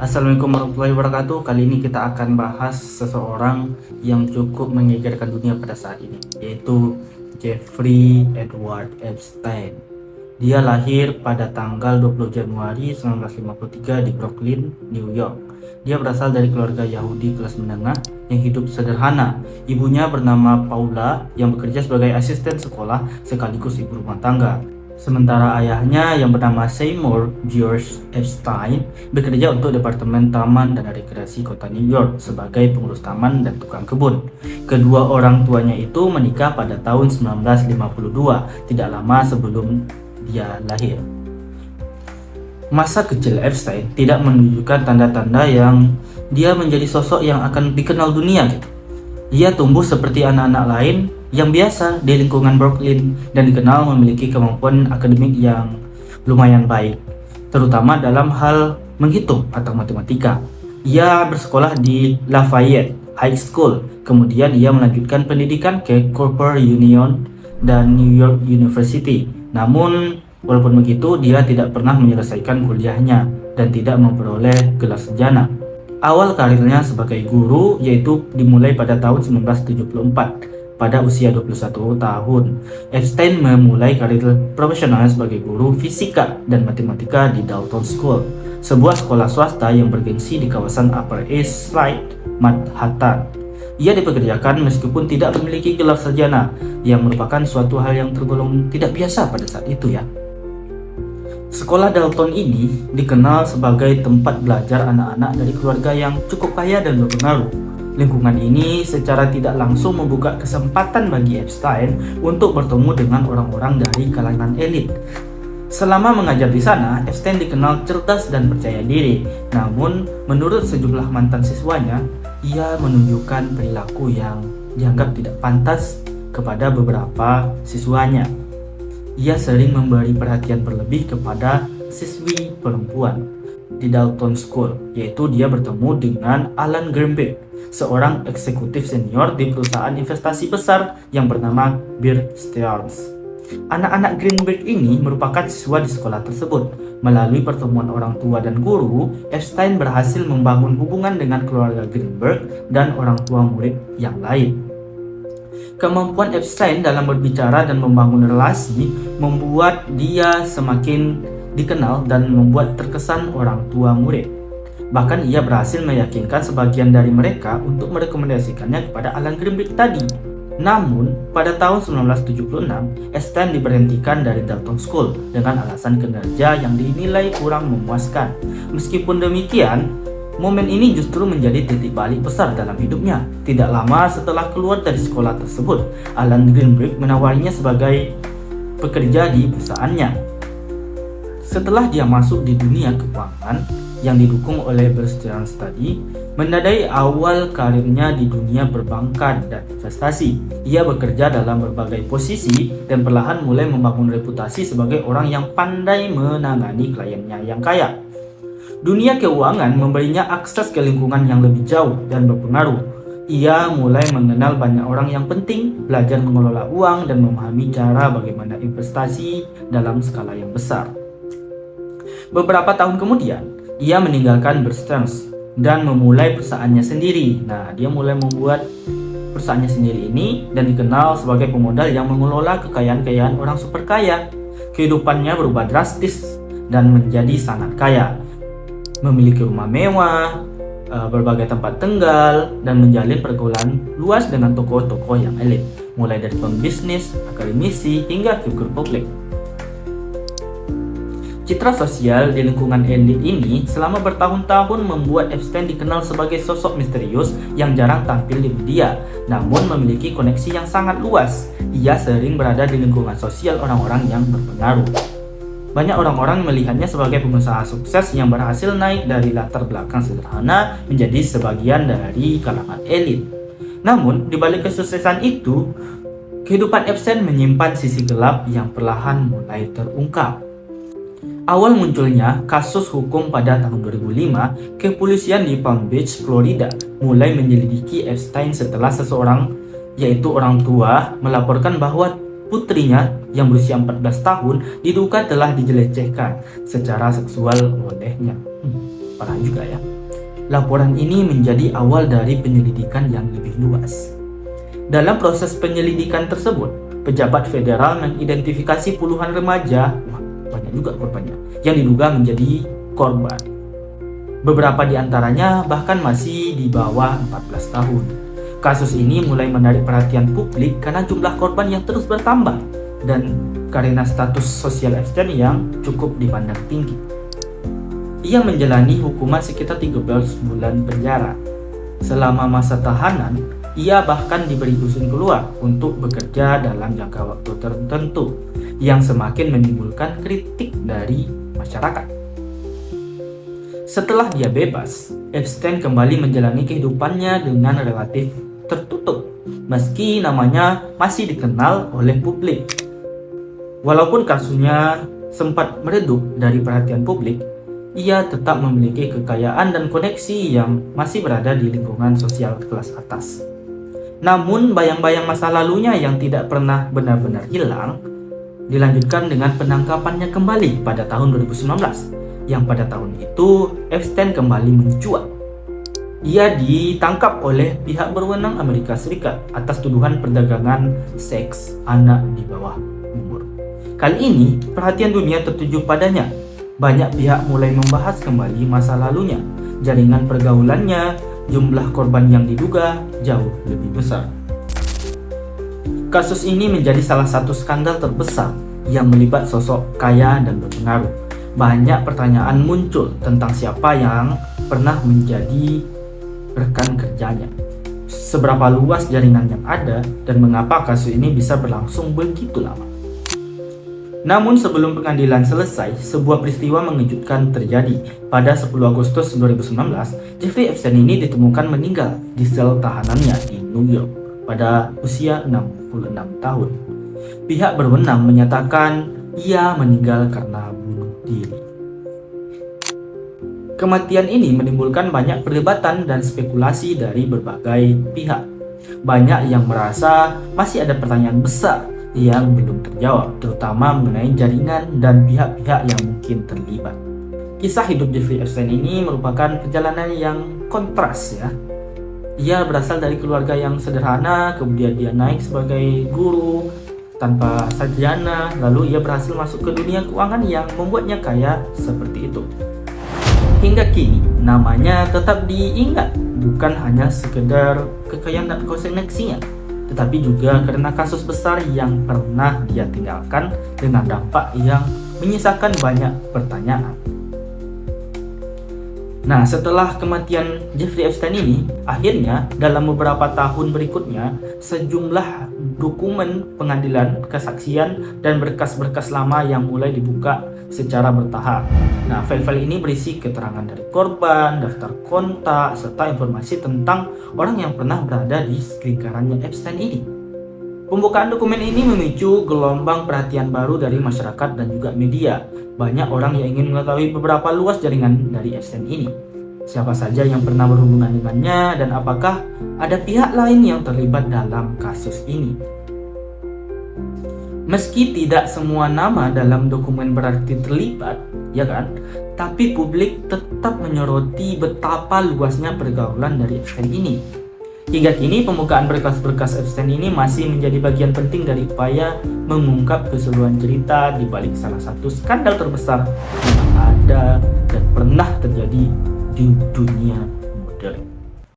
Assalamualaikum warahmatullahi wabarakatuh. Kali ini kita akan bahas seseorang yang cukup menggegerkan dunia pada saat ini, yaitu Jeffrey Edward Epstein. Dia lahir pada tanggal 20 Januari 1953 di Brooklyn, New York. Dia berasal dari keluarga Yahudi kelas menengah yang hidup sederhana. Ibunya bernama Paula yang bekerja sebagai asisten sekolah sekaligus ibu rumah tangga. Sementara ayahnya yang bernama Seymour George Epstein bekerja untuk Departemen Taman dan Rekreasi Kota New York sebagai pengurus taman dan tukang kebun. Kedua orang tuanya itu menikah pada tahun 1952, tidak lama sebelum dia lahir. Masa kecil Epstein tidak menunjukkan tanda-tanda yang dia menjadi sosok yang akan dikenal dunia gitu. Ia tumbuh seperti anak-anak lain yang biasa di lingkungan Brooklyn dan dikenal memiliki kemampuan akademik yang lumayan baik, terutama dalam hal menghitung atau matematika. Ia bersekolah di Lafayette High School, kemudian ia melanjutkan pendidikan ke Cooper Union dan New York University. Namun, walaupun begitu, dia tidak pernah menyelesaikan kuliahnya dan tidak memperoleh gelar sarjana. Awal karirnya sebagai guru yaitu dimulai pada tahun 1974. Pada usia 21 tahun, Epstein memulai karir profesional sebagai guru fisika dan matematika di Dalton School, sebuah sekolah swasta yang bergengsi di kawasan Upper East Side, Manhattan. Ia dipekerjakan meskipun tidak memiliki gelar sarjana, yang merupakan suatu hal yang tergolong tidak biasa pada saat itu ya. Sekolah Dalton ini dikenal sebagai tempat belajar anak-anak dari keluarga yang cukup kaya dan berpengaruh. Lingkungan ini secara tidak langsung membuka kesempatan bagi Epstein untuk bertemu dengan orang-orang dari kalangan elit. Selama mengajar di sana, Epstein dikenal cerdas dan percaya diri. Namun, menurut sejumlah mantan siswanya, ia menunjukkan perilaku yang dianggap tidak pantas kepada beberapa siswanya. Ia sering memberi perhatian berlebih kepada siswi perempuan di Dalton School, yaitu dia bertemu dengan Alan Greenberg, seorang eksekutif senior di perusahaan investasi besar yang bernama Bear Stearns. Anak-anak Greenberg ini merupakan siswa di sekolah tersebut. Melalui pertemuan orang tua dan guru, Epstein berhasil membangun hubungan dengan keluarga Greenberg dan orang tua murid yang lain. Kemampuan Epstein dalam berbicara dan membangun relasi membuat dia semakin dikenal dan membuat terkesan orang tua murid. Bahkan ia berhasil meyakinkan sebagian dari mereka untuk merekomendasikannya kepada Alan Greenberg tadi. Namun, pada tahun 1976, Epstein diberhentikan dari Dalton School dengan alasan kinerja yang dinilai kurang memuaskan. Meskipun demikian, momen ini justru menjadi titik balik besar dalam hidupnya. Tidak lama setelah keluar dari sekolah tersebut, Alan Greenberg menawarinya sebagai pekerja di perusahaannya. Setelah dia masuk di dunia keuangan yang didukung oleh Bear Stearns tadi, menandai awal karirnya di dunia perbankan dan investasi. Ia bekerja dalam berbagai posisi dan perlahan mulai membangun reputasi sebagai orang yang pandai menangani kliennya yang kaya. Dunia keuangan memberinya akses ke lingkungan yang lebih jauh dan berpengaruh. Ia mulai mengenal banyak orang yang penting, belajar mengelola uang, dan memahami cara bagaimana investasi dalam skala yang besar. Beberapa tahun kemudian, ia meninggalkan Bear Stearns dan memulai perusahaannya sendiri. Nah, dia mulai membuat perusahaannya sendiri ini dan dikenal sebagai pemodal yang mengelola kekayaan-kekayaan orang super kaya. Kehidupannya berubah drastis dan menjadi sangat kaya. Memiliki rumah mewah, berbagai tempat tinggal, dan menjalin pergaulan luas dengan tokoh-tokoh yang elit, mulai dari pembisnis, akademisi, hingga figur publik. Citra sosial di lingkungan elit ini selama bertahun-tahun membuat Epstein dikenal sebagai sosok misterius yang jarang tampil di media, namun memiliki koneksi yang sangat luas. Ia sering berada di lingkungan sosial orang-orang yang berpengaruh. Banyak orang-orang melihatnya sebagai pengusaha sukses yang berhasil naik dari latar belakang sederhana menjadi sebagian dari kalangan elit. Namun, di balik kesuksesan itu, kehidupan Epstein menyimpan sisi gelap yang perlahan mulai terungkap. Awal munculnya kasus hukum pada tahun 2005, kepolisian di Palm Beach, Florida mulai menyelidiki Epstein setelah seseorang, yaitu orang tua, melaporkan bahwa putrinya yang berusia 14 tahun diduga telah dijelecehkan secara seksual olehnya. Parah juga ya. Laporan ini menjadi awal dari penyelidikan yang lebih luas. Dalam proses penyelidikan tersebut, pejabat federal mengidentifikasi puluhan remaja, banyak juga korbannya, yang diduga menjadi korban. Beberapa di antaranya bahkan masih di bawah 14 tahun. Kasus ini mulai menarik perhatian publik karena jumlah korban yang terus bertambah dan karena status sosial Epstein yang cukup dipandang tinggi. Ia menjalani hukuman sekitar 13 bulan penjara. Selama masa tahanan, ia bahkan diberi izin keluar untuk bekerja dalam jangka waktu tertentu yang semakin menimbulkan kritik dari masyarakat. Setelah dia bebas, Epstein kembali menjalani kehidupannya dengan relatif tertutup, meski namanya masih dikenal oleh publik. Walaupun kasusnya sempat meredup dari perhatian publik, ia tetap memiliki kekayaan dan koneksi yang masih berada di lingkungan sosial kelas atas. Namun bayang-bayang masa lalunya yang tidak pernah benar-benar hilang dilanjutkan dengan penangkapannya kembali pada tahun 2019, yang pada tahun itu Epstein kembali mencuat. Ia ditangkap oleh pihak berwenang Amerika Serikat atas tuduhan perdagangan seks anak di bawah umur. Kali ini perhatian dunia tertuju padanya. Banyak pihak mulai membahas kembali masa lalunya, jaringan pergaulannya, jumlah korban yang diduga jauh lebih besar. Kasus ini menjadi salah satu skandal terbesar yang melibat sosok kaya dan berpengaruh. Banyak pertanyaan muncul tentang siapa yang pernah menjadi rekan kerjanya, seberapa luas jaringan yang ada, dan mengapa kasus ini bisa berlangsung begitu lama. Namun sebelum pengadilan selesai, sebuah peristiwa mengejutkan terjadi. Pada 10 Agustus 2019, Jeffrey Epstein ini ditemukan meninggal di sel tahanannya di New York pada usia 66 tahun. Pihak berwenang menyatakan ia meninggal karena bunuh diri. Kematian ini menimbulkan banyak perdebatan dan spekulasi dari berbagai pihak. Banyak yang merasa masih ada pertanyaan besar yang belum terjawab, terutama mengenai jaringan dan pihak-pihak yang mungkin terlibat. Kisah hidup Jeffrey Epstein ini merupakan perjalanan yang kontras ya. Ia berasal dari keluarga yang sederhana, kemudian dia naik sebagai guru tanpa sarjana, lalu ia berhasil masuk ke dunia keuangan yang membuatnya kaya seperti itu. Hingga kini namanya tetap diingat, bukan hanya sekedar kekayaan dan koneksinya, tetapi juga karena kasus besar yang pernah dia tinggalkan dengan dampak yang menyisakan banyak pertanyaan. Nah, setelah kematian Jeffrey Epstein ini, akhirnya dalam beberapa tahun berikutnya, sejumlah dokumen pengadilan, kesaksian, dan berkas-berkas lama yang mulai dibuka secara bertahap. Nah, file-file ini berisi keterangan dari korban, daftar kontak, serta informasi tentang orang yang pernah berada di lingkarannya Epstein ini. Pembukaan dokumen ini memicu gelombang perhatian baru dari masyarakat dan juga media. Banyak orang yang ingin mengetahui beberapa luas jaringan dari Epstein ini. Siapa saja yang pernah berhubungan dengannya dan apakah ada pihak lain yang terlibat dalam kasus ini. Meski tidak semua nama dalam dokumen berarti terlibat, ya kan? Tapi publik tetap menyoroti betapa luasnya pergaulan dari Epstein ini. Hingga kini pembukaan berkas-berkas Epstein ini masih menjadi bagian penting dari upaya mengungkap keseluruhan cerita di balik salah satu skandal terbesar yang ada dan pernah terjadi di dunia modern.